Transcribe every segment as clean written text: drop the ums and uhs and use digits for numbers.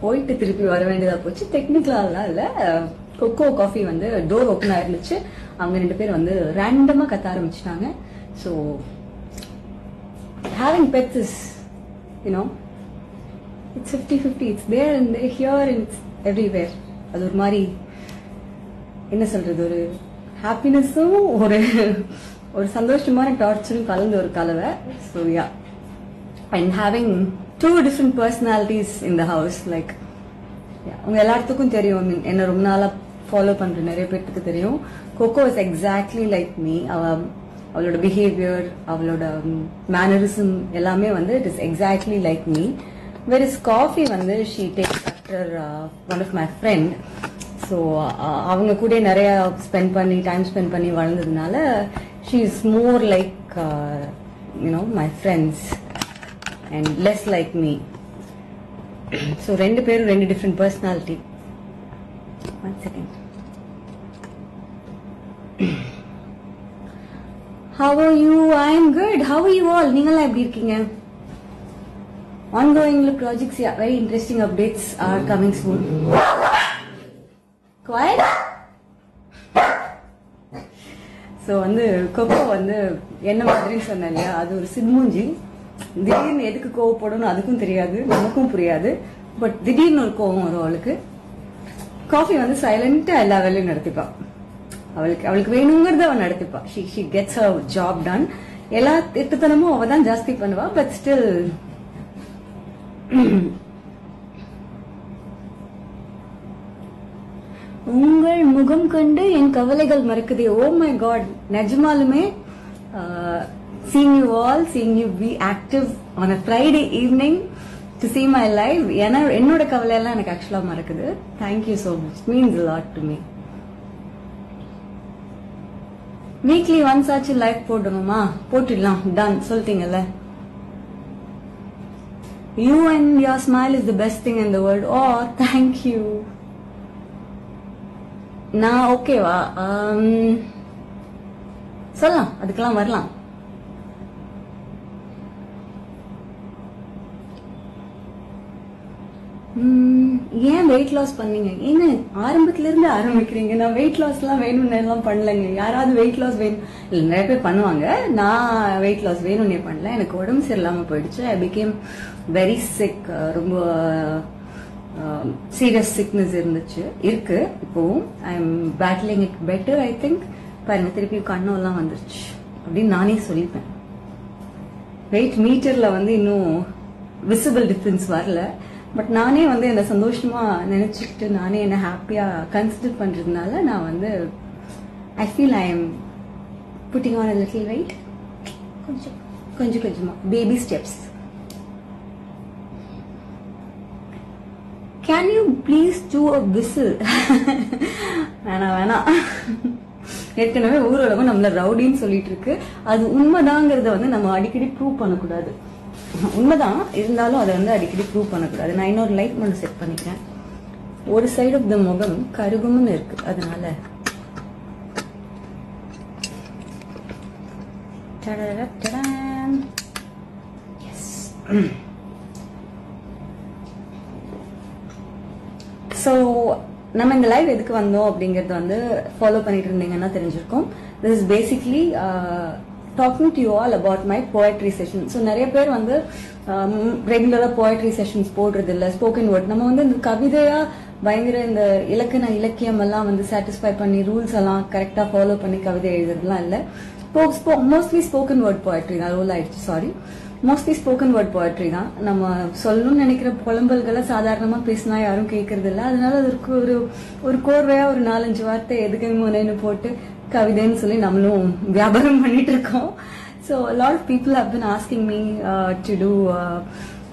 போயிட்டு திருப்பி வர வேண்டியதா போச்சு. டெக்னிக்கலாலாம் இல்ல, கொக்கோ காஃபி வந்து டோர் ஓப்பன் ஆயிருந்துச்சு. அவங்க 2 பேர் வந்து ரேண்டமா கத்த ஆரம்பிச்சிட்டாங்க. So having pets is it's 50-50. It's there and here and it's everywhere. அது ஒரு மாதிரி என்ன சொல்றது, ஒரு ஹாப்பினஸும் ஒரு சந்தோஷமான டார்ச்சரும் கலந்து ஒரு கலவை. So yeah, and having 2 different personalities in the house. Like உங்க எல்லாத்துக்கும் தெரியும், என்ன ரொம்ப நாளா ஃபாலோ பண்ற நிறைய பேருக்கு தெரியும், Coco is exactly like me. அவளோட பிஹேவியர், அவளோட மேனரிசம் எல்லாமே வந்து it is exactly like me. Whereas Coffee வந்து she takes after one of my friend. So அவங்க கூட நிறைய டைம் ஸ்பெண்ட் பண்ணி வளர்ந்ததுனால she is more like my friends and less like me. So 2 பேரும் 2 different personality. One second. How are you? I am good. How are you all? நீங்களா எப்படி இருக்கீங்க? Ongoing projects, yeah, very interesting updates are coming soon. Quiet? So வந்து கொக்கோ வந்து என்ன மாதிரி சொன்னேன் இல்லையா, அது ஒரு சின்மூஞ்சி. திடீர்னு எதுக்கு கோவப்படணும் அதுக்கும் தெரியாது, நமக்கும் புரியாது. பட் திடீர்னு ஒரு கோவம் வரும் அவளுக்கு. காஃபி வந்து சைலண்டா எல்லா வேலையும் நடத்திப்பா. அவளுக்கு வேணுங்கிறத அவன் நடத்திப்பா. She gets her job done. எல்லா திட்டத்தனமும் அவ தான் ஜாஸ்தி பண்ணுவா. பட் ஸ்டில் உங்கள் முகம் கண்டு என் கவலைகள் மறக்குதே. ஓ மை காட், நிஜமாலுமே seeing you be active on a Friday evening to see my live, என்னோட கவலை எல்லாம் எனக்கு ஆக்சுவலா மறக்குது. Thank you so much, means a lot to me. Weekly once ஆச்சு லைவ் போடணுமா? போட்டுடலாம், ton சொல்லிட்டீங்கல்ல. You and your smile is the best thing in the world. Oh, thank you. நான் ஓகேவா? சொல்லலாம், அதுக்கெல்லாம் வரலாம். ஏன் வெயிட் லாஸ் பண்ணீங்க? ஏன்னா ஆரம்பத்துல இருந்து ஆரம்பிக்கிறீங்க. நான் வெயிட் லாஸ் எல்லாம் வேணும்னு எல்லாம் பண்ணலங்க. யாராவது வெயிட் லாஸ் வேணும் இல்ல, நிறைய பேர் பண்ணுவாங்க. நான் வெயிட் லாஸ் வேணும்னே பண்ணல. எனக்கு உடம்பு சரியில்லாம போயிடுச்சு. I became very sick. ரொம்ப சீரியஸ் சிக்னஸ் இருக்கு இப்போவும். I am battling it better. I think பாருங்க, திருப்பி கண்ணெல்லாம் வந்துருச்சு அப்படின்னு நானே சொல்லிப்பேன். வெயிட் மீட்டர்ல வந்து இன்னும் விசிபிள் டிஃபரன்ஸ் வரல. பட் நானே வந்து என்ன சந்தோஷமா நினைச்சுக்கிட்டு நானே என்ன ஹாப்பியா கன்சிடர் பண்றதுனால நான் வந்து I feel I am pudding on a little weight. கொஞ்சமா baby steps. Can you please do a whistle? வேணாம். ஏற்கனவே ஊரடங்கு நம்மள ரவுடின்னு சொல்லிட்டு இருக்கு. அது உண்மைதாங்கிறத வந்து நம்ம அடிக்கடி ப்ரூவ் பண்ணக்கூடாது. உண்மைதான், இருந்தாலும் அதை வந்து அடிக்கடி ப்ரூவ் பண்ணக்கூடாது. நான் இன்னொரு லைட் மட்டும் செட் பண்ணிக்கிறேன். ஒரு சைடு ஆஃப் த முகம் கருகும்னு இருக்கு, அதனால ஸோ நம்ம இந்த லைவ் எதுக்கு வந்தோம் அப்படிங்கறது வந்து ஃபாலோ பண்ணிட்டு இருந்தீங்கன்னா தெரிஞ்சிருக்கும். This is basically talking to you all about my poetry session. So நிறைய பேர் வந்து ரெகுலரா poetry sessions போடுறது இல்ல. ஸ்போக்கன் வேர்ட் நம்ம வந்து இந்த கவிதையா பயங்கர இந்த இலக்கியம் எல்லாம் வந்து சாட்டிஸ்ஃபை பண்ணி ரூல்ஸ் எல்லாம் கரெக்டா ஃபாலோ பண்ணி கவிதை எழுதுறதுலாம் இல்ல. மோஸ்ட்லி ஸ்போக்கன் வேர்ட் போயட்ரி தான். ரோல் ஆயிடுச்சு, sorry. Mostly spoken word poetry தான். நம்ம சொல்லணும்னு நினைக்கிற புலம்பல்களை சாதாரணமா பேசினா யாரும் கேட்கறது இல்ல. அதனால அதற்கு ஒரு கோர்வையா ஒரு 4-5 வார்த்தை எதுக்கு முனைன்னு போட்டு கவிதைன்னு சொல்லி நம்மளும் வியாபாரம் பண்ணிட்டு இருக்கோம். So a lot of people have been asking me to do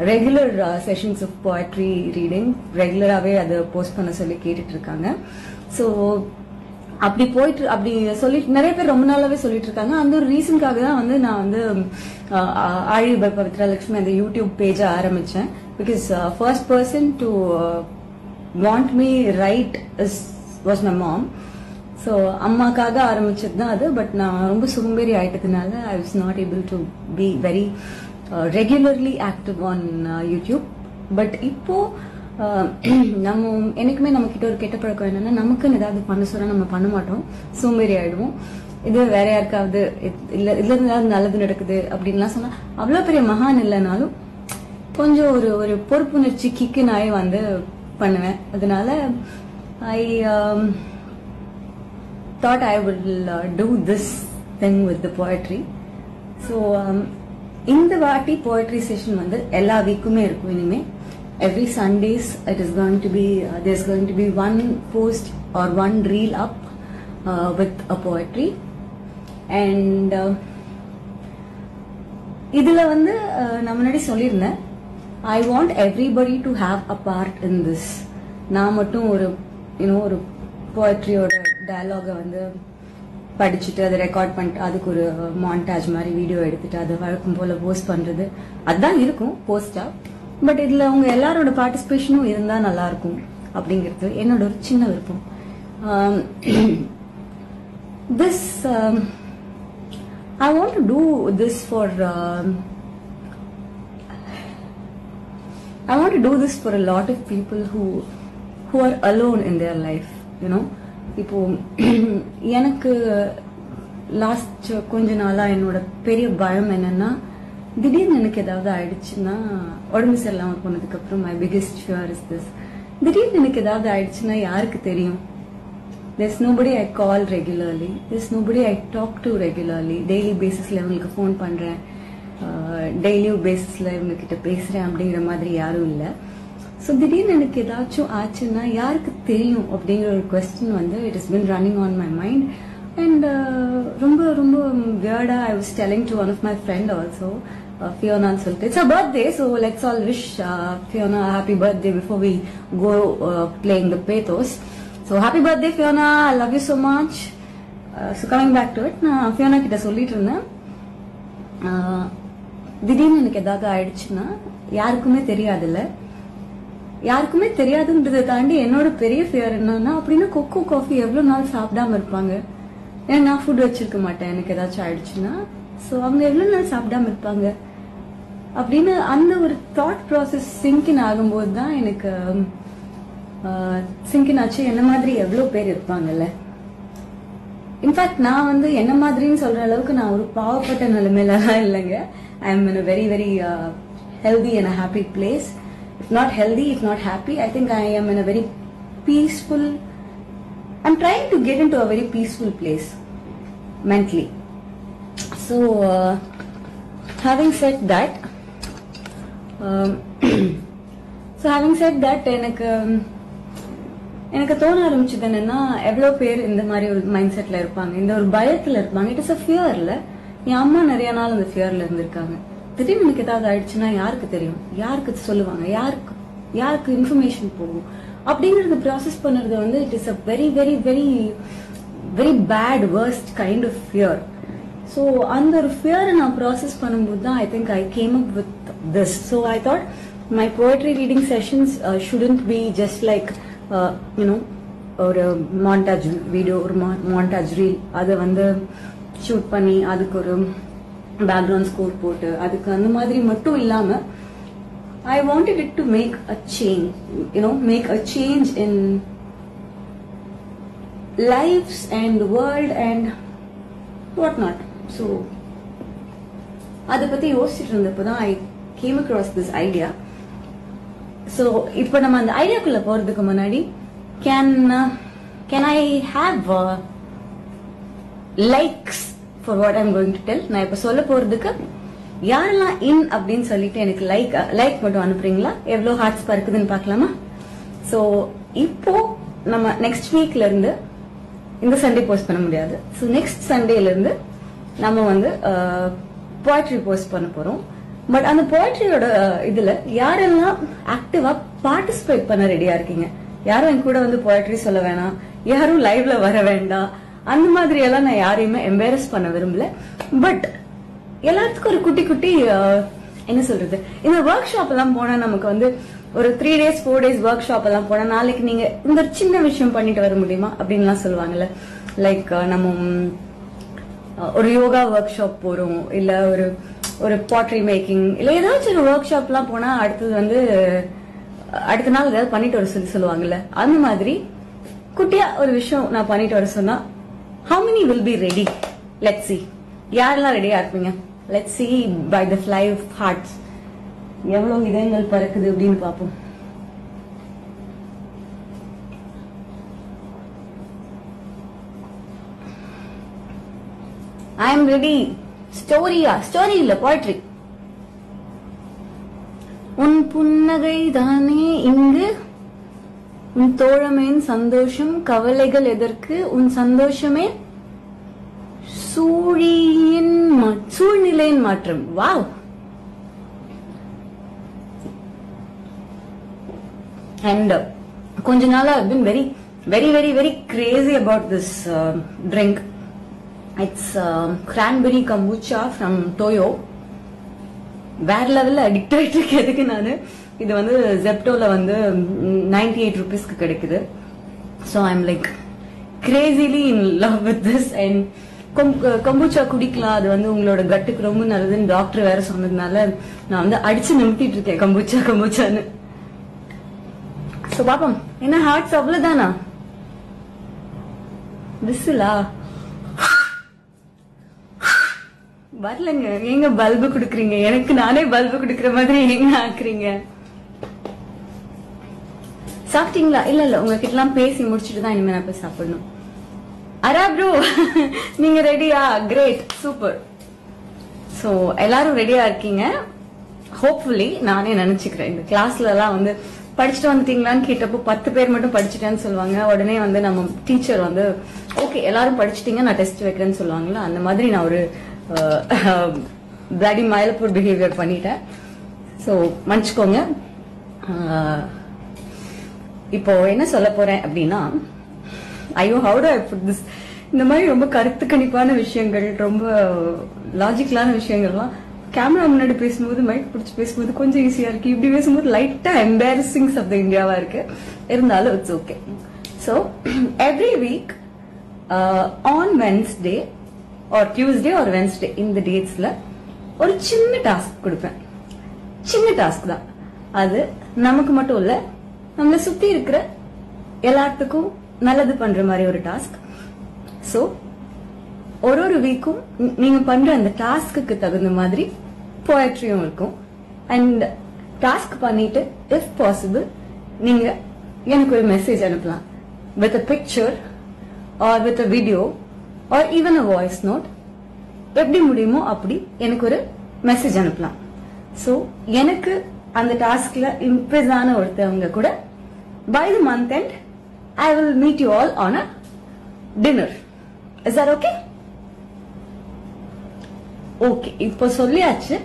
regular sessions of poetry reading. ரெகுலராகவே அதை போஸ்ட் பண்ண சொல்லி கேட்டுட்டு இருக்காங்க. ஸோ அப்படி சொல்லிட்டு நிறைய பேர் ரொம்ப நாளாவே சொல்லிட்டு இருக்காங்க. அந்த ஒரு ரீசனுக்காக தான் வந்து நான் வந்து ஆழி பை பவித்ரா லட்சுமி அந்த யூடியூப் பேஜை ஆரம்பிச்சேன். Because first person to want me right was my mom. So அம்மாக்காக ஆரம்பிச்சது தான் அது. பட் நான் ரொம்ப சோம்பேறி ஆயிட்டதுனால I was not able to be very regularly active on YouTube. But இப்போ நம்ம என்னைக்குமே நம்ம கிட்ட ஒரு கெட்ட பழக்கம் என்னன்னா, நமக்குன்னு ஏதாவது பண்ண சொன்னா நம்ம பண்ண மாட்டோம், சோம்பேறி ஆயிடுவோம். இது வேற யாருக்காவது இதுல இருந்து நல்லது நடக்குது அப்படின்லாம் சொன்னா அவ்வளவு பெரிய மகான் இல்லைனாலும் கொஞ்சம் ஒரு பொறுப்புணர்ச்சி கிக்கு நாயே வந்து பண்ணுவேன். அதனால ஐ thought I will do this thing with the poetry. So இந்த வாட்டி poetry session வந்து எல்லா வீக்குமே இருக்கும். இனிமே every Sundays it is going to be there's going to be one post or one reel up with a poetry. And இதுல வந்து நான் முன்னாடி சொல்லியிருந்தேன், I want everybody to have a part in this. நான் மட்டும் ஒரு ஒரு போயட்ரியோட டயலாக வந்து படிச்சுட்டு அதை ரெக்கார்ட் பண்ணிட்டு அதுக்கு ஒரு மான்டாஜ் மாதிரி வீடியோ எடுத்துட்டு அதை வழக்கம் போல போஸ்ட் பண்றது அதுதான் இருக்கும் போஸ்டா. பட் இதுல உங்க எல்லாரோட பார்ட்டிசிபேஷனும் இருந்தா நல்லா இருக்கும் அப்படிங்கிறது என்னோட ஒரு சின்ன விருப்பம். This I want to do this for I want to do this for a lot of people who are alone in their life, you know. இப்போ எனக்கு லாஸ்ட் கொஞ்ச நாளா என்னோட பெரிய பயம் என்னன்னா, திடீர்னு எனக்கு ஏதாவது ஆயிடுச்சுன்னா, உடம்பு சரியில்லாம போனதுக்கு அப்புறம் my biggest fear is this. திடீர்னு எனக்கு ஏதாவது ஆயிடுச்சுன்னா யாருக்கு தெரியும்? There's nobody I call regularly. There's nobody I talk to regularly. Daily basisல இவங்களுக்கு ஃபோன் பண்றேன், டெய்லி பேசிஸ்ல இவங்க கிட்ட பேசுறேன் அப்படிங்கிற மாதிரி யாரும் இல்லை. ஸோ திடீர்னு எனக்கு ஏதாச்சும் ஆச்சுன்னா யாருக்கு தெரியும் அப்படிங்கிற ஒரு கொஸ்டின் வந்து it is been running on my mind. And ரொம்ப ரொம்ப வியர்டா I was telling to one of my friend also, ஃபியோனான்னு சொல்லிட்டு. It's a birthday, so let's all wish Fiona happy birthday before we go playing the pathos. So happy birthday Fiona, I love you so much. So coming back to it, நான் Fiona கிட்ட சொல்லிட்டு இருந்தேன், திடீர்னு எனக்கு ஏதாவது ஆயிடுச்சுன்னா யாருக்குமே தெரியாதுல்ல. யாருக்குமே தெரியாதுன்றதை தாண்டி என்னோட பெரிய ஃபியர் என்னன்னா, அப்படின்னா கொக்கோ காஃபி எவ்வளவு நாள் சாப்பிடாம இருப்பாங்க? ஏன்னா நான் ஃபுட் வச்சிருக்க மாட்டேன் எனக்கு ஏதாச்சும் ஆயிடுச்சுன்னா. ஸோ அவங்க எவ்வளவு நாள் சாப்பிடாம இருப்பாங்க அப்படின்னு அந்த ஒரு தாட் ப்ராசஸ் சிங்கின் ஆகும்போது தான் எனக்கு சிங்கின் ஆச்சு, என்ன மாதிரி எவ்வளவு பேர் இருப்பாங்கல்ல. இன்ஃபேக்ட் நான் வந்து என்ன மாதிரின்னு சொல்ற அளவுக்கு நான் ஒரு பாவப்பட்ட நிலைமையிலாம் இல்லைங்க. I am in a very very healthy and a happy place. If not healthy, if not happy, I think I am in a very peaceful, I'm trying to get into a very peaceful place mentally. So having said that எனக்கு தோண ஆரம்பிச்சது என்னன்னா, எவ்வளவு பேர் இந்த மாதிரி ஒரு mind செட்ல இருப்பாங்க, இந்த ஒரு பயத்துல இருப்பாங்க. இட் இஸ் அ ஃபியர்ல. என் அம்மா நிறைய நாள் அந்த ஃபியர்ல இருந்திருக்காங்க. திடீர்னு எனக்கு ஏதாவது ஆயிடுச்சுன்னா யாருக்கு தெரியும், யாருக்கு சொல்லுவாங்க, யாருக்கு இன்ஃபர்மேஷன் போகும் அப்படிங்கறது ப்ராசஸ் பண்றது வந்து it is a very very very very bad worst kind of fear. So அந்த ஒரு ஃபியரை நான் ப்ராசஸ் பண்ணும்போது தான் I think I came up with this. So I thought my poetry reading sessions shouldn't be just like you know ஒரு montage video, ஒரு மான்டாஜ் reel, அதை வந்து ஷூட் பண்ணி அதுக்கு ஒரு பேக்ரவுண்ட் ஸ்கோர் போட்டு அதுக்கு அந்த மாதிரி மட்டும் இல்லாம I wanted it to make a change, make a change in lives and the world and what not. So அதை பத்தி யோசிச்சுட்டு இருந்தப்பதான் I came across this idea. So இப்ப நம்ம அந்த ஐடியாக்குள்ள போறதுக்கு முன்னாடி can I have likes for what I'm going to tell? நான் இப்ப சொல்ல போறதுக்கு யாரெல்லாம் இன் அப்படின்னு சொல்லிட்டு எனக்கு லைக் மட்டும் அனுப்புறீங்களா? எவ்வளவு ஹார்ட்ஸ் பறக்குதுன்னு பாக்கலாமா? சோ இப்போ நம்ம நெக்ஸ்ட் வீக்ல இருந்து, இந்த சண்டே போஸ்ட் பண்ண முடியாது, சோ நெக்ஸ்ட் சண்டேல இருந்து நம்ம வந்து போயட்ரி போஸ்ட் பண்ண போறோம். பட் அந்த போயட்ரியோட இதுல யாரெல்லாம் ஆக்டிவா பார்ட்டிசிபேட் பண்ண ரெடியா இருக்கீங்க? யாரும் என் கூட வந்து போயட்ரி சொல்ல வேணாம், யாரும் லைவ்ல வர வேண்டாம், அந்த மாதிரி எல்லாம் நான் யாரையுமே எம்பாரஸ் பண்ண விரும்பல. பட் எல்லாத்துக்கும் ஒரு குட்டி குட்டி என்ன சொல்றது, இந்த ஒர்க் ஷாப் எல்லாம் போனா நமக்கு வந்து ஒரு 3 days 4 days ஒர்க் ஷாப் எல்லாம் போனா நாளைக்கு நீங்க இந்த சின்ன விஷயம் பண்ணிட்டு வர முடியுமா அப்படின்லாம் சொல்லுவாங்கல்ல. லைக் நம்ம ஒரு யோகா ஒர்க் ஷாப் போறோம், இல்ல ஒரு பாட்ரி மேக்கிங், இல்ல ஏதாச்சும் ஒரு ஒர்க் ஷாப் எல்லாம் போனா அடுத்தது வந்து அடுத்த நாள் ஏதாவது பண்ணிட்டு வர சொல்லுவாங்கல்ல, அந்த மாதிரி குட்டியா ஒரு விஷயம் நான் பண்ணிட்டு வர சொன்னா how many will be ready? Let's see. யாரெல்லாம் ரெடியா இருப்பீங்க? Let's see by the fly of hearts. எவ்வளவு இதயங்கள் பறக்குது அப்படின்னு பாப்போம். I am ready. ஸ்டோரியா? ஸ்டோரி இல்ல, போய்ட்ரி. உன் புன்னகை தானே இங்கு, உன் தோழமையின் சந்தோஷம், கவலைகள் எதற்கு, உன் சந்தோஷமே சூழ்நிலையின் மாற்றம். வாவ். And கொஞ்ச நாளா I've been very crazy about this drink. It's cranberry kombucha from Toyo. வேற லெவல்ல அடிக்ட் ஆயிட்டு இருக்கு. எதுக்கு நானு இது வந்து ஜெப்டோல வந்து 98 rupeesக்கு கிடைக்குது. So I'm like crazily in love with this. And kombucha குடிக்கலாம், அது வந்து உங்களோட கட்டுக்கு ரொம்ப நல்லதுன்னு டாக்டர் வேற சொன்னதுனால நான் வந்து அடிச்சு நிமித்திட்டு இருக்கேன் kombuchaன்னு. So பாப்போம் என்ன ஹார்ட்ஸ் அவ்வளவுதானா? விசிலா வரலங்க. எங்க பல்பு குடுக்குறீங்க? எனக்கு நானே பல்பு குடுக்குற மாதிரி எங்க ஆக்குறீங்க? சாப்பிட்டீங்களா? இல்ல உங்ககிட்ட எல்லாம் பேசி முடிச்சுட்டு தான் இனிமே நான் போய் சாப்பிடணும். அரா ப்ரோ நீங்க ரெடியா? Great, super. சோ எல்லாரும் ரெடியா இருக்கீங்க ஹோப்ஃபுல்லி. நானே நினைச்சுக்கிறேன் இந்த கிளாஸ்ல எல்லாம் வந்து படிச்சுட்டு வந்துட்டீங்களான்னு கேட்டப்போ 10 பேர் மட்டும் படிச்சுட்டேன்னு சொல்லுவாங்க. உடனே வந்து நம்ம டீச்சர் வந்து ஓகே எல்லாரும் படிச்சுட்டீங்க நான் டெஸ்ட் வைக்கிறேன்னு சொல்லுவாங்களா, அந்த மாதிரி நான் ஒரு பிளடி மயிலப்பூர் பிஹேவியர் பண்ணிட்டேன். ஸோ மன்னிச்சுக்கோங்க. இப்போ என்ன சொல்ல போறேன் அப்படின்னா, ஐயோ how do I put this, இந்த மாதிரி ரொம்ப கருத்து கணிப்பான விஷயங்கள், ரொம்ப லாஜிக்கலான விஷயங்கள்லாம் கேமரா முன்னாடி பேசும்போது, மைக் பிடிச்சி பேசும்போது கொஞ்சம் ஈஸியா இருக்கு. இப்படி பேசும்போது லைட்டா எம்பாரசிங் ஆஃப் த இந்தியாவா இருக்கு. இருந்தாலும் it's okay. So every week on Wednesday or Tuesday or Wednesday இந்த டேட்ஸ்ல ஒரு சின்ன டாஸ்க் கொடுப்பேன். சின்ன டாஸ்க் தான் அது. நமக்கு மட்டும் இல்ல, நம்மளை சுத்தி இருக்கிற எல்லாத்துக்கும் நல்லது பண்ற மாதிரி ஒரு டாஸ்க். சோ ஒரு வீக்கும் நீங்க பண்ற அந்த டாஸ்க்கு தகுந்த மாதிரி போயட்ரியும் இருக்கும். அண்ட் டாஸ்க் பண்ணிட்டு இஃப் பாசிபிள் நீங்க எனக்கு ஒரு மெசேஜ் அனுப்பலாம் with a picture or with a video or even a voice note. எப்படி முடியுமோ அப்படி எனக்கு ஒரு மெசேஜ் அனுப்பலாம். சோ எனக்கு அந்த டாஸ்க்ல இம்ப்ரெஸ் ஆன ஒருத்தவங்க கூட by the month end I will meet you all on a dinner. Is that okay? Okay, இப்போ சொல்லியாச்சு.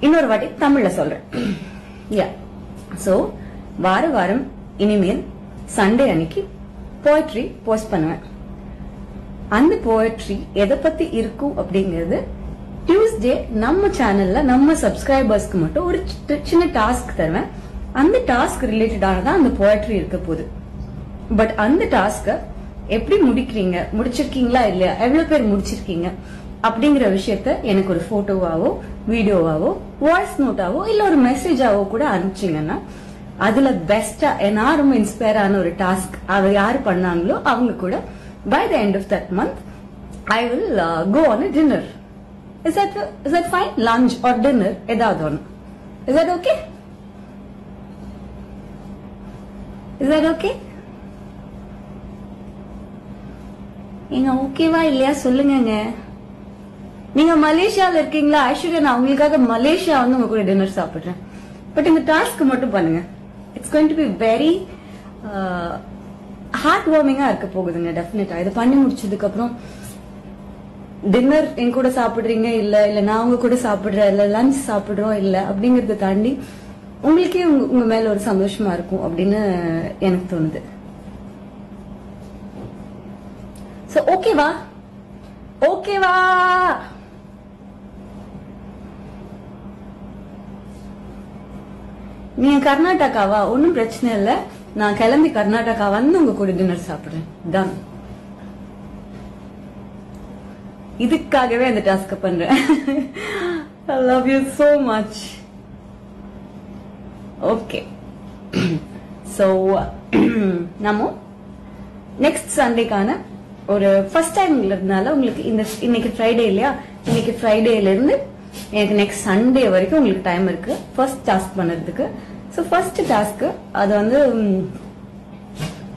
இன்னொரு வாட்டி தமிழ்ல சொல்றேன். யா, சோ வாரம் இனிமேல் சண்டே அன்னைக்கு போயட்ரி போஸ்ட் பண்ணுவேன். அந்த போயட்ரி எதை பத்தி இருக்கும் அப்படிங்கறது டியூஸ்டே நம்ம சேனல்ல நம்ம சப்ஸ்கிரைபர்ஸ்க்கு மட்டும் ஒரு சின்ன டாஸ்க் தருவேன். அந்த டாஸ்க் ரிலேட்டடானதான் அந்த போயட்ரி இருக்க போகுது. பட் அந்த டாஸ்க எப்படி முடிக்கிறீங்க, முடிச்சிருக்கீங்களா இல்லையா, எவ்வளவு பேர் முடிச்சிருக்கீங்க அப்படிங்கிற விஷயத்த எனக்கு ஒரு போட்டோவாவோ வீடியோவாவோ வாய்ஸ் நோட்டாவோ இல்ல ஒரு மெசேஜாவோ கூட அனுப்பிச்சிங்கன்னா அதுல பெஸ்டா ரொம்ப இன்ஸ்பயர் ஆன ஒரு டாஸ்க் அதை யாரு பண்ணாங்களோ அவங்க கூட by the end of that month I will go on a dinner. Is that fine? Lunch or dinner edavadhu one. Is that okay? Is that okay? நீங்க ஓகேவா இல்லையா சொல்லுங்க. நீங்க மலேசியால இருக்கீங்களா? ஐஸ்வர்யா நான் உங்களுக்காக மலேசியா வந்து உங்க கூட டின்னர் சாப்பிடுறேன். பட் இந்த டாஸ்க் மட்டும் பண்ணுங்க. It's going to be very hard வார்மிங்கா இருக்க போகுதுங்க. டெஃபினட்டா இதை பண்ணி முடிச்சதுக்கு அப்புறம் டின்னர் என் கூட சாப்பிடுறீங்க இல்ல நான் உங்க கூட சாப்பிடுறேன் இல்ல லஞ்ச் சாப்பிடுறோம் இல்ல அப்படிங்கறத தாண்டி உங்களுக்கே உங்க மேல ஒரு சந்தோஷமா இருக்கும் அப்படின்னு எனக்கு தோணுது. சோ ஓகேவா? ஓகேவா? நீங்க கர்நாடகாவா? ஒன்னும் பிரச்சனை இல்ல. நான் கிளம்பி கர்நாடகா வந்து உங்க கூட டின்னர் சாப்பிடுறேன். டன். இதுக்காகவே அந்த டாஸ்க் பண்றேன். I love you so much. Okay. So நம்ம நெக்ஸ்ட் சண்டேக்கான ஒரு ஃபர்ஸ்ட் டைம்ல இருந்தனால உங்களுக்கு இன்னைக்கு ஃப்ரைடே இல்லையா, இன்னைக்கு ஃப்ரைடேல இருந்து எனக்கு நெக்ஸ்ட் சண்டே வரைக்கும் உங்களுக்கு டைம் இருக்கு ஃபர்ஸ்ட் டாஸ்க் பண்றதுக்கு. ஸோ ஃபர்ஸ்ட் டாஸ்க் அது வந்து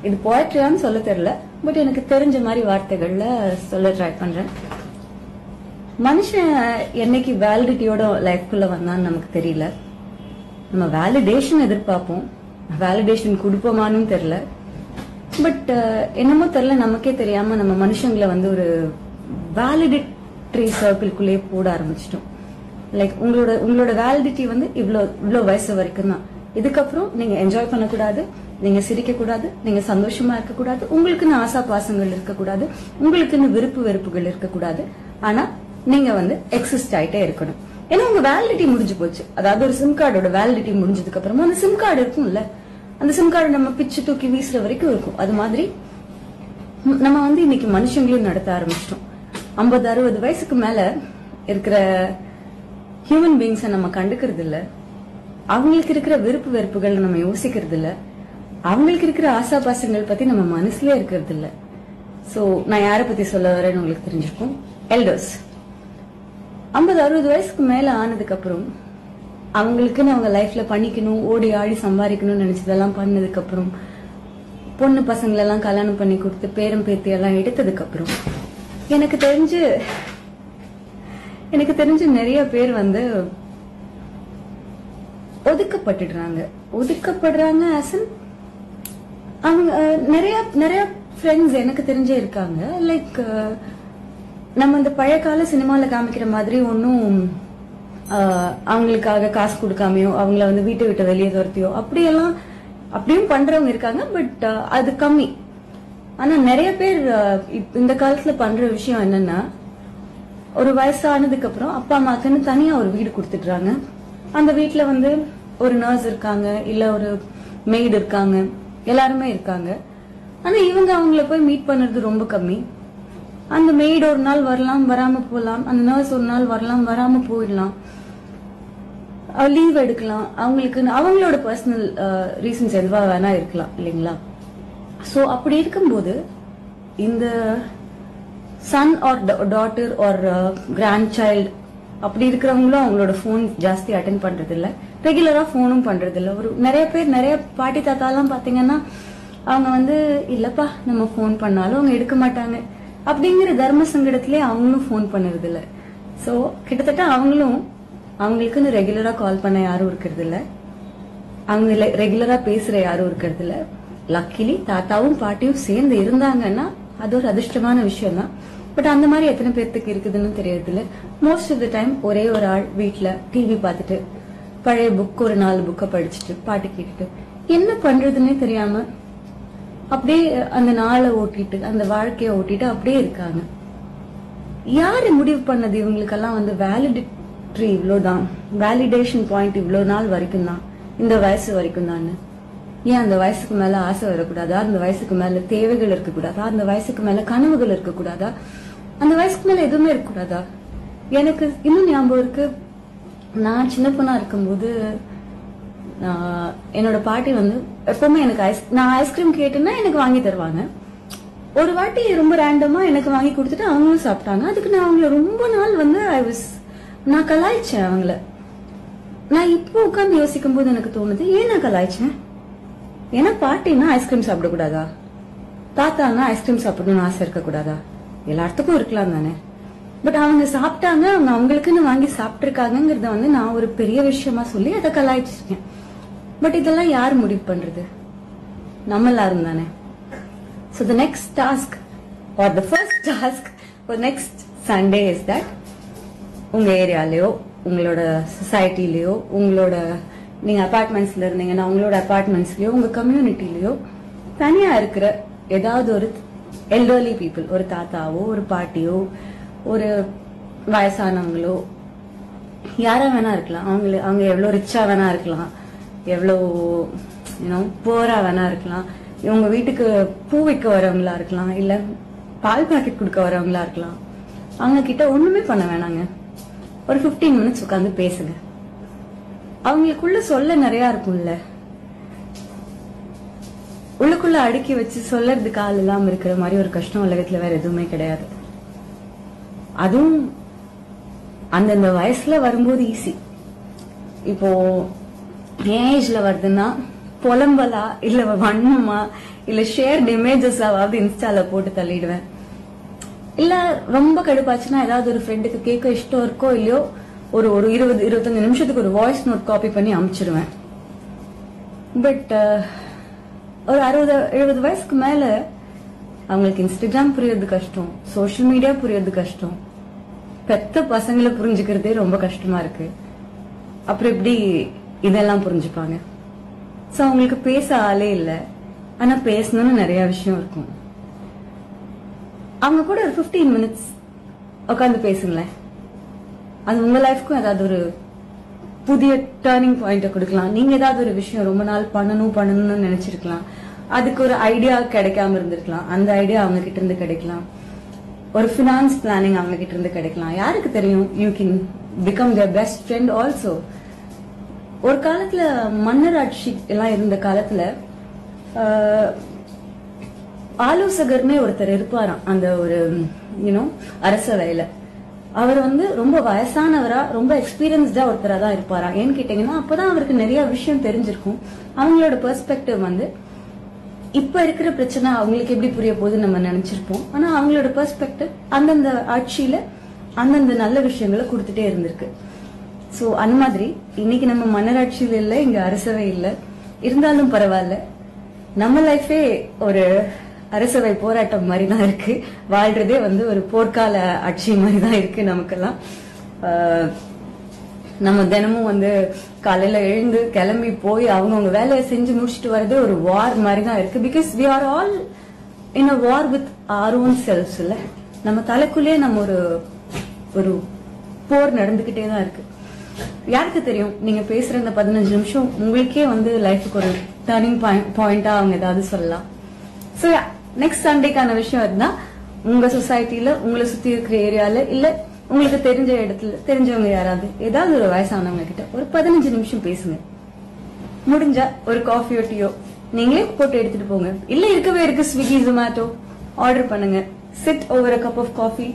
இது போயட்ரியான்னு சொல்ல தெரியல, பட் எனக்கு தெரிஞ்ச மாதிரி வார்த்தைகள்ல சொல்ல ட்ரை பண்றேன். மனுஷன் என்னைக்கு வேலிடிட்டியோட லைஃப்குள்ள வந்தான்னு நமக்கு தெரியல. நம்ம வேலிடேஷன் எதிர்பார்ப்போம், வேலிடேஷன் கொடுப்போமான்னு தெரியல. பட் என்னமோ தெரியல, நமக்கே தெரியாம நம்ம மனுஷங்களை வந்து ஒரு வேலிடிட்டி சர்க்கிள்குள்ளேயே போட ஆரம்பிச்சிட்டோம். லைக் உங்களோட வேலிடிட்டி வந்து இவ்வளோ வயசு வரைக்கும் தான். இதுக்கப்புறம் நீங்க என்ஜாய் பண்ணக்கூடாது, நீங்க சிரிக்க கூடாது, நீங்க சந்தோஷமா இருக்கக்கூடாது, உங்களுக்குன்னு ஆசா பாசங்கள் இருக்கக்கூடாது, உங்களுக்குன்னு விருப்பு வெறுப்புகள் இருக்கக்கூடாது. ஆனா நீங்க வந்து எக்ஸிஸ்ட் ஆயிட்டே இருக்கணும். ஏன்னா உங்க வேலிடிட்டி முடிஞ்சு போச்சு. அதாவது ஒரு சிம் கார்டோட வேலிடிட்டி முடிஞ்சதுக்கு அப்புறமா அந்த சிம் கார்டு இருக்கும்ல, அந்த சிம் கார்டு நம்ம பிச்சு தூக்கி வீசுற வரைக்கும் இருக்கும். அது மாதிரி நம்ம வந்து இன்னைக்கு மனுஷங்களையும் நடத்த ஆரம்பிச்சிட்டோம். 50-60 வயசுக்கு மேல இருக்கிற ஹியூமன் பீயிங்ஸை நம்ம கண்டுக்கிறது இல்ல, அவங்களுக்கு இருக்கிற விருப்பு வெறுப்புகள் நம்ம யோசிக்கிறது இல்ல, அவங்களுக்கு இருக்கிற ஆசா பாசங்கள் பத்தி நம்ம மனசுலயே இருக்கிறது இல்ல. சோ நான் யாரை பத்தி சொல்ல வரேன்னு உங்களுக்கு தெரிஞ்சிருக்கும். எல்டர்ஸ் 50-60 வயசுக்கு மேல ஆனதுக்கு அப்புறம் அவங்களுக்குன்னு அவங்க லைஃப்ல பண்ணிக்கணும், ஓடி ஆடி சம்பாதிக்கணும்னு நினைச்சதெல்லாம் பண்ணதுக்கு அப்புறம், பொண்ணு பசங்களெல்லாம் கல்யாணம் பண்ணி கொடுத்து பேரம் பேத்தி எல்லாம் எடுத்ததுக்கு அப்புறம் எனக்கு தெரிஞ்சு நிறைய பேர் வந்து ஒதுக்கப்படுறாங்க. அவங்க நிறைய ஃப்ரெண்ட்ஸ் எனக்கு தெரிஞ்சே இருக்காங்க. லைக் நம்ம இந்த பழைய கால சினிமால காமிக்கிற மாதிரி ஒன்னும் அவங்களுக்காக காசு கொடுக்காமையோ அவங்கள வந்து வீட்டை விட்டு வெளியே துரத்தியோ அப்படியும் பண்றவங்க இருக்காங்க. பட் அது கம்மி. ஆனா நிறைய பேர் இந்த காலத்துல பண்ற விஷயம் என்னன்னா, ஒரு வயசானதுக்கு அப்புறம் அப்பா அம்மாக்குன்னு தனியா ஒரு வீடு கொடுத்துடுறாங்க. அந்த வீட்டுல வந்து ஒரு நர்ஸ் இருக்காங்க, இல்ல ஒரு மெய்டு இருக்காங்க, எல்லாருமே இருக்காங்க. ஆனா இவங்க அவங்கள போய் மீட் பண்றது ரொம்ப கம்மி. அந்த மெய்டு ஒரு நாள் வரலாம், வராம போகலாம். அந்த நர்ஸ் ஒரு நாள் வரலாம், வராம போயிடலாம். லீவ் எடுக்கலாம். அவங்களோட பர்சனல் ரீசன்ஸ் எதுவா வேணா இருக்கலாம் இல்லைங்களா? சோ அப்படி இருக்கும்போது இந்த son or daughter or grandchild அப்படி இருக்கிறவங்களும் அவங்களோட போன் ஜாஸ்தி அட்டென்ட் பண்றது இல்ல, ரெகுலரா போனும் பண்றது இல்ல. நிறைய பாட்டி தாத்தா எல்லாம் பாத்தீங்கன்னா அவங்க வந்து இல்லப்பா நம்ம போன் பண்ணாலும் அவங்க எடுக்க மாட்டாங்க அப்படிங்கிற தர்ம சங்கடத்திலே அவங்களும் போன் பண்ணுறது இல்ல. சோ கிட்டத்தட்ட அவங்களுக்குன்னு ரெகுலரா கால் பண்ண யாரும் இருக்கிறது இல்ல, அவங்க ரெகுலரா பேசுற யாரும் இருக்கிறது இல்ல. லக்கிலி தாத்தாவும் பாட்டியும் சேர்ந்து இருந்தாங்கன்னா அது ஒரு அதிர்ஷ்டமான விஷயம் தான். பட் அந்த மாதிரி எத்தனை பேர்த்துக்கு இருக்குதுன்னு தெரியறது இல்ல. மோஸ்ட் ஆஃப் த டைம் ஒரே ஒரு ஆள் வீட்டுல டிவி பார்த்துட்டு பழைய புக் ஒரு 4 புக்கை படிச்சுட்டு பாட்டு கேட்டுட்டு என்ன பண்றதுன்னே தெரியாம அப்படியே அந்த நாளை ஓட்டிட்டு அந்த வாழ்க்கைய ஓட்டிட்டு அப்படியே இருக்காங்க. யாரு முடிவு பண்ணது இவங்களுக்கெல்லாம் வந்து வேலிடிட்டி இவ்வளவுதான், வேலிடேஷன் பாயிண்ட் இவ்வளவு நாள் வரைக்கும் தான், இந்த வயசு வரைக்கும் தான்? ஏன் அந்த வயசுக்கு மேல ஆசை வரக்கூடாதா? அந்த வயசுக்கு மேல தேவைகள் இருக்கக்கூடாதா? அந்த வயசுக்கு மேல கனவுகள் இருக்கக்கூடாதா? அந்த வயசுக்கு மேல எதுவுமே இருக்கக்கூடாதா? எனக்கு இன்னும் ஞாபகம் இருக்கு, நான் சின்ன பொண்ணா இருக்கும்போது என்னோட பாட்டி வந்து எப்பவுமே எனக்கு நான் ஐஸ்கிரீம் கேட்டேன்னா எனக்கு வாங்கி தருவாங்க. ஒரு வாட்டி ரொம்ப ரேண்டமா எனக்கு வாங்கி கொடுத்துட்டு அவங்களும் சாப்பிட்டாங்க. அதுக்கு நான் அவங்கள ரொம்ப நாள் வந்து நான் கலாய்ச்சேன் அவங்கள. நான் இப்போ உட்காந்து யோசிக்கும் போது எனக்கு தோணுது, ஏன் நான் கலாய்ச்சேன்? ஏன்னா பாட்டின்னா ஐஸ்கிரீம் சாப்பிடக்கூடாதா? தாத்தானா ஐஸ்கிரீம் சாப்பிடணும்னு ஆசை இருக்கக்கூடாதா? எல்லாத்துக்கும் இருக்கலாம் தானே. பட் அவங்க சாப்பிட்டாங்க, அவங்களுக்குன்னு வாங்கி சாப்பிட்டுருக்காங்கிறத வந்து நான் ஒரு பெரிய விஷயமா சொல்லி அதை கலாய்ச்சிருக்கேன். பட் இதெல்லாம் யார் முடிவு பண்றது? நம்ம எல்லாரும் தானே. So the next task or the first task for next Sunday is that உங்க ஏரியாலயோ உங்களோட சொசைட்டிலயோ நீங்க அபார்ட்மெண்ட்ஸ்ல இருந்தீங்கன்னா உங்களோட அபார்ட்மெண்ட்ஸ்லயோ உங்க கம்யூனிட்டிலயோ தனியா இருக்கிற ஏதாவது ஒரு எல்டர்லி பீப்புள், ஒரு தாத்தாவோ ஒரு பாட்டியோ ஒரு வயசானவங்களோ யாரா வேணா இருக்கலாம். அவங்க எவ்வளவு ரிச்சா வேணா இருக்கலாம், எவ்வளவு போரா வேணா இருக்கலாம், இவங்க வீட்டுக்கு பூ வைக்க வரவங்களா இருக்கலாம், இல்ல பால் பாக்கெட் கொடுக்க வரவங்களா இருக்கலாம். அவங்க கிட்ட ஒண்ணுமே பண்ண வேணாங்க, ஒரு 15 மினிட்ஸ் உட்காந்து பேசுங்க. அவங்களுக்குள்ள சொல்ல நிறைய இருக்கும்ல. உள்ளுக்குள்ள அடுக்கி வச்சு சொல்லறதுக்கு ஆள் இல்லாம இருக்கிற மாதிரி ஒரு கஷ்டம் உலகத்துல வேற எதுவுமே கிடையாது. அதுவும் அந்தந்த வயசுல வரும்போது ஈஸி. இப்போ என் ஏஜ்ல வருதுன்னா புலம்பலா இல்ல வன்மமா இல்ல ஷேர்ட் இமேஜஸாவது இன்ஸ்டால போட்டு தள்ளிடுவேன். இல்ல ரொம்ப கடுப்பாச்சுன்னா ஏதாவது ஒரு ஃப்ரெண்டுக்கு கேட்க இஷ்டம் இருக்கோ இல்லையோ ஒரு 20-25 நிமிஷத்துக்கு ஒரு வாய்ஸ் நோட் காப்பி பண்ணி அனுப்பிச்சிருவேன். பட் ஒரு 60-70 வயசுக்கு மேல அவங்களுக்கு இன்ஸ்டாகிராம் புரியறது கஷ்டம், சோசியல் மீடியா புரியறது கஷ்டம், பெத்த பசங்களை புரிஞ்சுக்கிறதே ரொம்ப கஷ்டமா இருக்கு. அப்புறம் எப்படி இதெல்லாம் புரிஞ்சுப்பாங்க? சோ அவங்களுக்கு பேச ஆளே இல்ல, ஆனா பேசணும்னு நிறைய விஷயம் இருக்கும். அவங்க கூட ஒரு 15 மினிட்ஸ் உட்காந்து பேசுங்களேன். அது உங்க லைஃப்க்கும் ஏதாவது ஒரு புதிய டர்னிங் பாயிண்ட கொடுக்கலாம். நீங்க ஏதாவது ஒரு விஷயம் ரொம்ப நாள் பண்ணணும்னு நினைச்சிருக்கலாம், அதுக்கு ஒரு ஐடியா கிடைக்காம இருந்திருக்கலாம், அந்த ஐடியா அவங்க கிட்ட இருந்து கிடைக்கலாம். ஒரு ஃபினான்ஸ் பிளானிங் அவங்க கிட்ட இருந்து கிடைக்கலாம். யாருக்கு தெரியும், you can become their best friend also. ஒரு காலத்துல மன்னர் ஆட்சி எல்லாம் இருந்த காலத்துல ஆலோசகர்னே ஒருத்தர் இருப்பாராம் அந்த ஒரு அரசவையில. அவர் ரொம்ப வயசானவரா ரொம்ப எக்ஸ்பீரியன்ஸ்டா ஒருத்தரா தான் இருப்பாரா. ஏன்னு கேட்டீங்கன்னா அப்பதான் அவருக்கு நிறைய விஷயம் தெரிஞ்சிருக்கும். அவங்களோட பெர்ஸ்பெக்டிவ் இப்ப இருக்கிற பிரச்சனை அவங்களுக்கு எப்படி புரிய போகுதுன்னு நம்ம நினைச்சிருப்போம். ஆனா அவங்களோட பெர்ஸ்பெக்டிவ் அந்தந்த ஆட்சியில அந்தந்த நல்ல விஷயங்களை கொடுத்துட்டே இருந்திருக்கு. சோ அந்த மாதிரி இன்னைக்கு நம்ம மன்னராட்சியில இல்ல, இங்க அரசவை இல்ல, இருந்தாலும் பரவாயில்ல. நம்ம லைஃபே ஒரு அரசவை போராட்டம் மாதிரி தான் இருக்கு. வாழ்றதே ஒரு போர்க்கால ஆட்சி மாதிரி தான் இருக்கு நமக்கெல்லாம். நம்ம தினமும் காலையில எழுந்து கிளம்பி போய் அவங்கவுங்க வேலையை செஞ்சு முடிச்சுட்டு வரதே ஒரு வார் மாதிரி தான் இருக்கு. Because we are all in a war with our own cells. இல்ல, நம்ம தலைக்குள்ளேயே நம்ம ஒரு போர் நடந்துகிட்டே தான் இருக்கு. யாருக்கு தெரியும், நீங்க பேசுற இந்த 15 நிமிஷம் உங்களுக்கே லைஃபுக்கு ஒரு டர்னிங் பாயிண்டா அவங்க ஏதாவது சொல்லலாம். சோ நெக்ஸ்ட் சண்டேக்கான விஷயம் இருந்தா உங்க சொசைட்டில உங்களை சுத்தி இருக்கிற ஏரியால இல்ல உங்களுக்கு தெரிஞ்ச இடத்துல தெரிஞ்சவங்க யாராவது ஏதாவது ஒரு வயசானவங்க கிட்ட ஒரு 15 நிமிஷம் பேசுங்க. முடிஞ்சா ஒரு காஃபியோ டீயோ நீங்களே போட்டு எடுத்துட்டு போங்க. இல்ல இருக்கவே இருக்கு ஸ்விக்கி ஜொமேட்டோ ஆர்டர் பண்ணுங்க. Sit over a cup of coffee,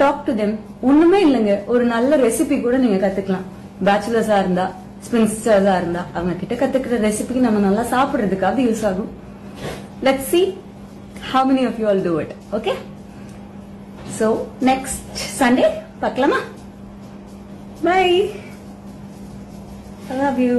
talk to them. ஒண்ணுமே இல்லைங்க, ஒரு நல்ல ரெசிபி கூட நீங்க கத்துக்கலாம். பேச்சுலர்ஸா இருந்தா ஸ்பின்ஸ்டர்ஸா இருந்தா அவங்க கிட்ட கத்துக்கிற ரெசிபிக்கு நம்ம நல்லா சாப்பிடுறதுக்காக யூஸ் ஆகும். Let's see how many of you all do it. Okay? So next Sunday paklama. Bye. I love you.